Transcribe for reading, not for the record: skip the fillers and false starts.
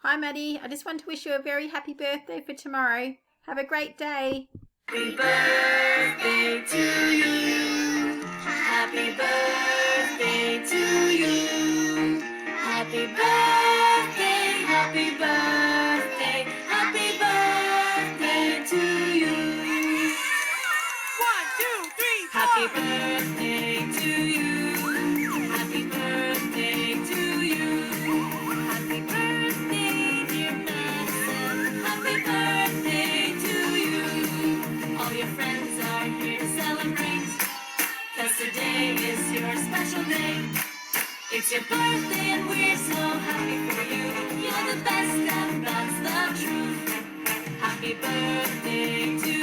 Hi, Maddie. I just want to wish you a very happy birthday for tomorrow. Have a great day. Happy birthday to you. Happy birthday to you. Happy birthday, happy birthday, happy birthday to you. 1, 2, 3, 4. Happy birthday to you. Happy birthday to you. Happy birthday, dear Madison. Happy birthday to you. All your friends are here to celebrate, 'cause today is your special day. It's your birthday and we're so happy for you. You're the best and that's the truth. Happy birthday to